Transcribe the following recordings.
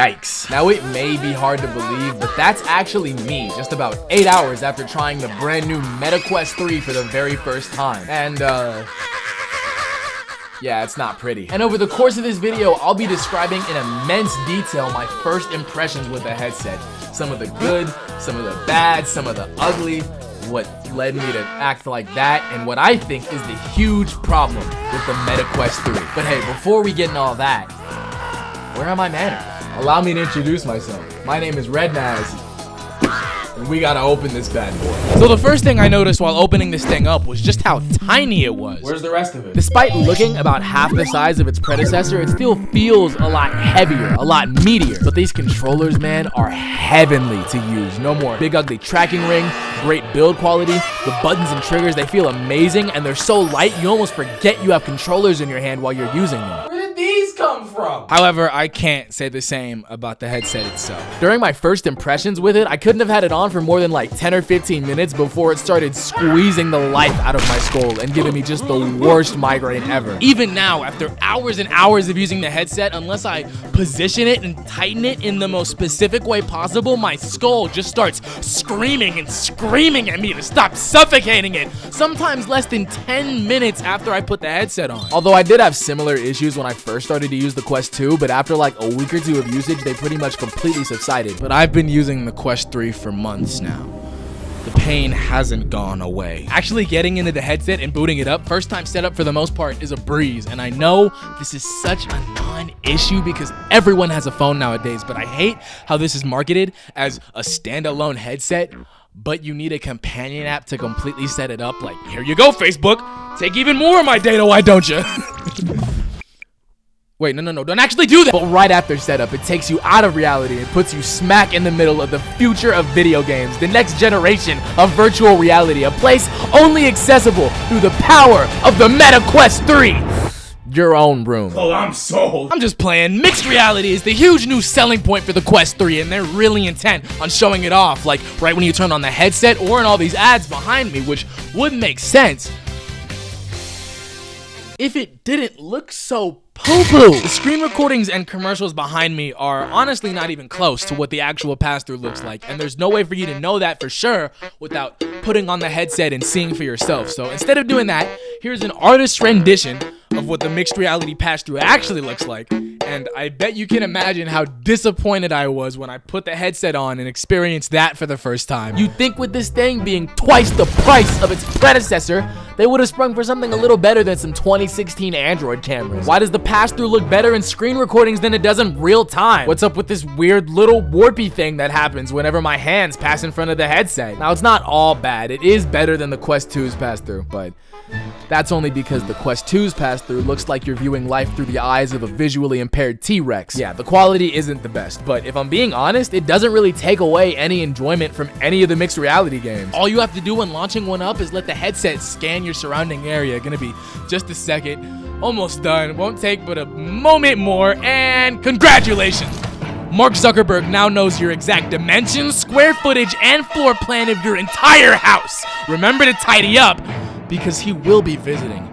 Yikes. Now it may be hard to believe, but that's actually me just about 8 hours after trying the brand new MetaQuest 3 for the very first time. And yeah, it's not pretty. And over the course of this video, I'll be describing in immense detail my first impressions with the headset. Some of the good, some of the bad, some of the ugly, what led me to act like that, and what I think is the huge problem with the MetaQuest 3. But hey, before we get into all that, where are my manners? Allow me to introduce myself. My name is Rednaz, and we gotta open this bad boy. So the first thing I noticed while opening this thing up was just how tiny it was. Where's the rest of it? Despite looking about half the size of its predecessor, it still feels a lot heavier, a lot meatier. But these controllers, man, are heavenly to use. No more big ugly tracking ring, great build quality. The buttons and triggers, they feel amazing, and they're so light you almost forget you have controllers in your hand while you're using them. Where did these come from? However, I can't say the same about the headset itself. During my first impressions with it, I couldn't have had it on for more than like 10 or 15 minutes before it started squeezing the life out of my skull and giving me just the worst migraine ever. Even now, after hours and hours of using the headset, unless I position it and tighten it in the most specific way possible, my skull just starts screaming and screaming at me to stop suffocating it, sometimes less than 10 minutes after I put the headset on. Although I did have similar issues when I first started to use the Quest 2, but after like a week or two of usage, they pretty much completely subsided. But I've been using the Quest 3 for months now. The pain hasn't gone away. Actually getting into the headset and booting it up, first time setup for the most part, is a breeze. And I know this is such a non-issue because everyone has a phone nowadays, but I hate how this is marketed as a standalone headset, but you need a companion app to completely set it up. Like, here you go, Facebook. Take even more of my data, why don't you? Wait, no, don't actually do that. But right after setup, it takes you out of reality and puts you smack in the middle of the future of video games, the next generation of virtual reality, a place only accessible through the power of the MetaQuest 3. Your own room. Oh, I'm sold. I'm just playing. Mixed reality is the huge new selling point for the Quest 3, and they're really intent on showing it off, like right when you turn on the headset or in all these ads behind me, which would make sense if it didn't look so poo-poo. The screen recordings and commercials behind me are honestly not even close to what the actual pass-through looks like, and there's no way for you to know that for sure without putting on the headset and seeing for yourself. So instead of doing that, here's an artist's rendition of what the mixed reality pass-through actually looks like, and I bet you can imagine how disappointed I was when I put the headset on and experienced that for the first time. You'd think with this thing being twice the price of its predecessor, they would have sprung for something a little better than some 2016 Android cameras. Why does the pass-through look better in screen recordings than it does in real time? What's up with this weird little warpy thing that happens whenever my hands pass in front of the headset? Now, it's not all bad. It is better than the Quest 2's pass-through, but that's only because the Quest 2's pass-through looks like you're viewing life through the eyes of a visually impaired T-Rex. Yeah, the quality isn't the best, but if I'm being honest, it doesn't really take away any enjoyment from any of the mixed reality games. All you have to do when launching one up is let the headset scan your surrounding area. Gonna be just a second. Almost done. Won't take but a moment more, and congratulations! Mark Zuckerberg now knows your exact dimensions, square footage, and floor plan of your entire house. Remember to tidy up, because he will be visiting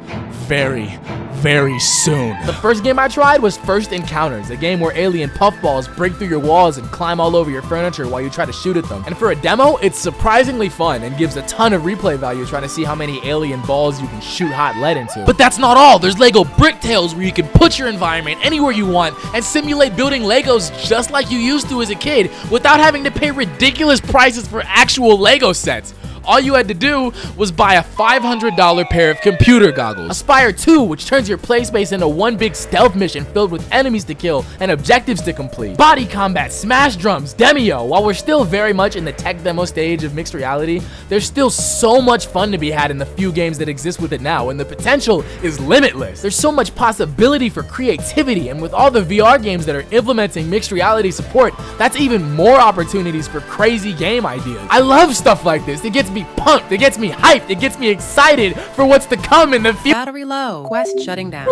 very soon. The first game I tried was First Encounters, a game where alien puffballs break through your walls and climb all over your furniture while you try to shoot at them. And for a demo, it's surprisingly fun and gives a ton of replay value trying to see how many alien balls you can shoot hot lead into. But that's not all. There's Lego Bricktales, where you can put your environment anywhere you want and simulate building Legos just like you used to as a kid without having to pay ridiculous prices for actual Lego sets. All you had to do was buy a $500 pair of computer goggles. Aspire 2, which turns your play space into one big stealth mission filled with enemies to kill and objectives to complete. Body combat, smash drums, Demeo. While we're still very much in the tech demo stage of mixed reality, there's still so much fun to be had in the few games that exist with it now, and the potential is limitless. There's so much possibility for creativity, and with all the VR games that are implementing mixed reality support, that's even more opportunities for crazy game ideas. I love stuff like this. It gets me pumped, it gets me hyped, it gets me excited for what's to come in the future. Battery low. Quest shutting down.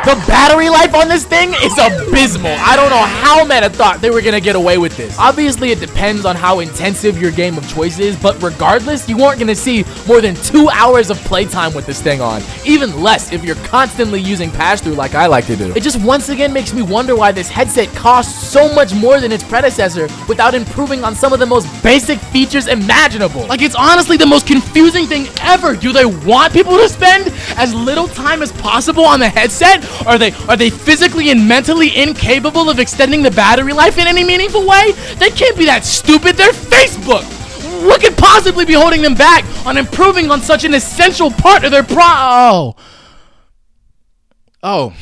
The battery life on this thing is abysmal. I don't know how Meta thought they were gonna get away with this. Obviously, it depends on how intensive your game of choice is, but regardless, you aren't gonna see more than 2 hours of playtime with this thing on. Even less if you're constantly using pass-through like I like to do. It just once again makes me wonder why this headset costs so much more than its predecessor without improving on some of the most basic features imaginable. Like, it's honestly the most confusing thing ever. Do they want people to spend as little time as possible on the headset? Are they physically and mentally incapable of extending the battery life in any meaningful way? They can't be that stupid. They're Facebook. What could possibly be holding them back on improving on such an essential part of their Oh.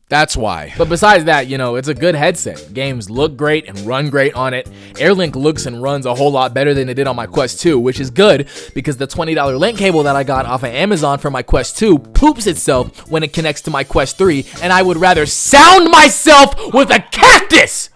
That's why. But besides that, you know, it's a good headset. Games look great and run great on it. AirLink looks and runs a whole lot better than it did on my Quest 2, which is good because the $20 link cable that I got off of Amazon for my Quest 2 poops itself when it connects to my Quest 3, and I would rather sound myself with a cactus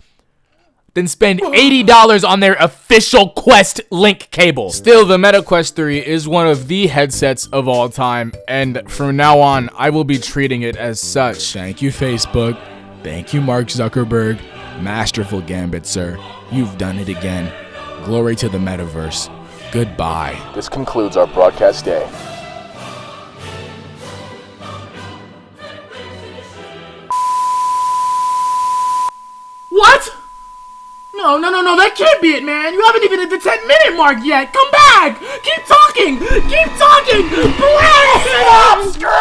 than spend $80 on their official Quest link cable. Still, the Meta Quest 3 is one of the headsets of all time, and from now on, I will be treating it as such. Thank you, Facebook. Thank you, Mark Zuckerberg. Masterful gambit, sir. You've done it again. Glory to the metaverse. Goodbye. This concludes our broadcast day. What? No, that can't be it, man. You haven't even hit the 10-minute mark yet. Come back. Keep talking. Please. Stop screaming.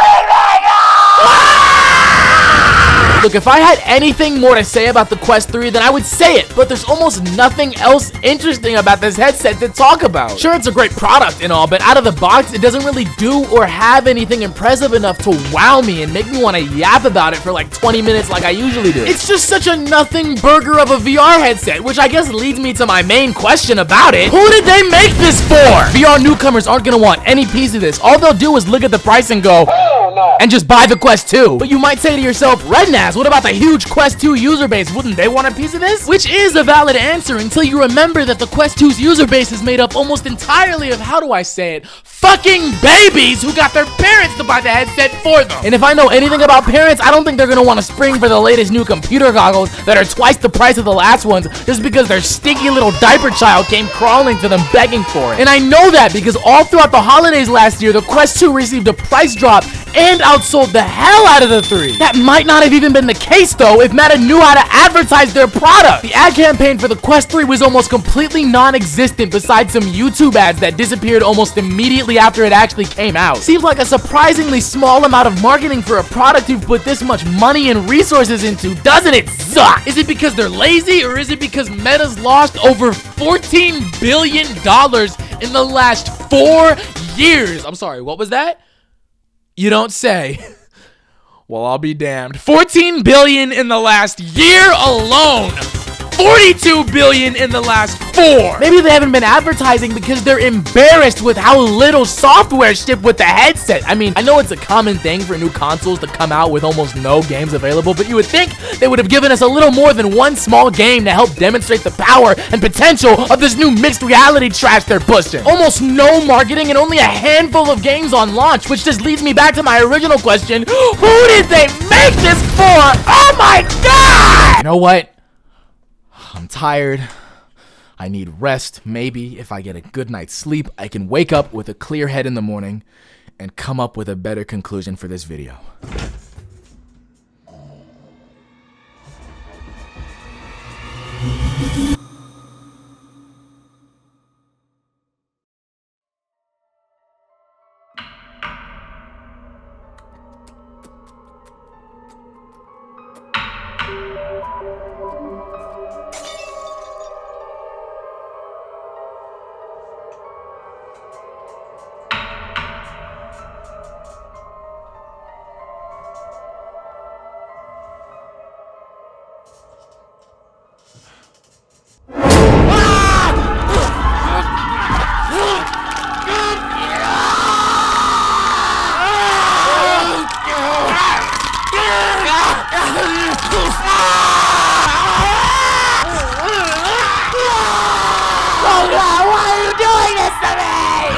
Look, if I had anything more to say about the Quest 3, then I would say it, but there's almost nothing else interesting about this headset to talk about. Sure, it's a great product and all, but out of the box, it doesn't really do or have anything impressive enough to wow me and make me want to yap about it for like 20 minutes like I usually do. It's just such a nothing burger of a VR headset, which I guess leads me to my main question about it. Who did they make this for? VR newcomers aren't gonna want any piece of this. All they'll do is look at the price and go, oh, no, and just buy the Quest 2. But you might say to yourself, rednaz, what about the huge Quest 2 user base? Wouldn't they want a piece of this? Which is a valid answer until you remember that the Quest 2's user base is made up almost entirely of, how do I say it, fucking babies who got their parents to buy the headset for them. And if I know anything about parents, I don't think they're gonna want to spring for the latest new computer goggles that are twice the price of the last ones just because their stinky little diaper child came crawling to them begging for it. And I know that because all throughout the holidays last year, the Quest 2 received a price drop and outsold the hell out of the 3. That might not have even been the case though if Meta knew how to advertise their product. The ad campaign for the Quest 3 was almost completely non-existent besides some YouTube ads that disappeared almost immediately after it actually came out. Seems like a surprisingly small amount of marketing for a product you've put this much money and resources into, doesn't it suck? Is it because they're lazy, or is it because Meta's lost over $14 billion in the last 4 years? I'm sorry, what was that? You don't say. Well, I'll be damned. $14 billion in the last year alone. $42 billion in the last 4. Maybe they haven't been advertising because they're embarrassed with how little software shipped with the headset. I mean, I know it's a common thing for new consoles to come out with almost no games available, but you would think they would have given us a little more than one small game to help demonstrate the power and potential of this new mixed reality trash they're pushing. Almost no marketing and only a handful of games on launch, which just leads me back to my original question. Who did they make this for? Oh my God! You know what? I'm tired. I need rest. Maybe if I get a good night's sleep, I can wake up with a clear head in the morning and come up with a better conclusion for this video.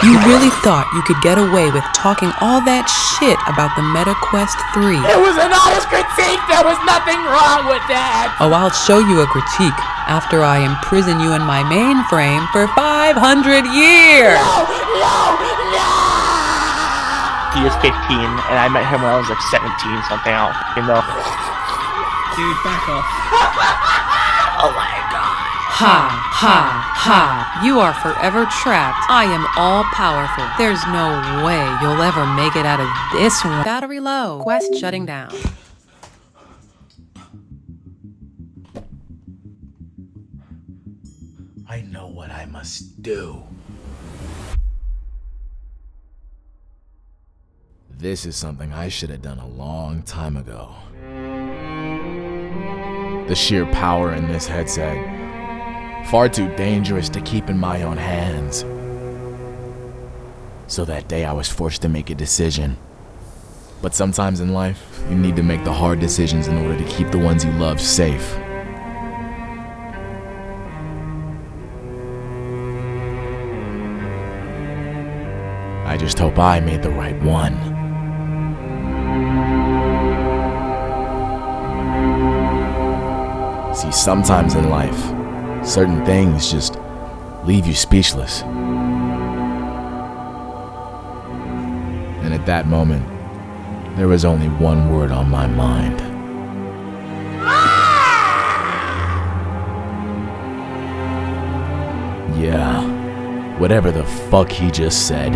You really thought you could get away with talking all that shit about the MetaQuest 3? It was an honest critique. There was nothing wrong with that. Oh, I'll show you a critique after I imprison you in my mainframe for 500 years! He is 15, and I met him when I was like 17 something. I don't fucking know. Dude, back off. Oh my god. Ha, ha, ha. You are forever trapped. I am all powerful. There's no way you'll ever make it out of this one. Battery low. Quest shutting down. I know what I must do. This is something I should have done a long time ago. The sheer power in this headset, far too dangerous to keep in my own hands. So that day I was forced to make a decision. But sometimes in life, you need to make the hard decisions in order to keep the ones you love safe. I just hope I made the right one. See, sometimes in life, certain things just leave you speechless. And at that moment, there was only one word on my mind. Yeah, whatever the fuck he just said.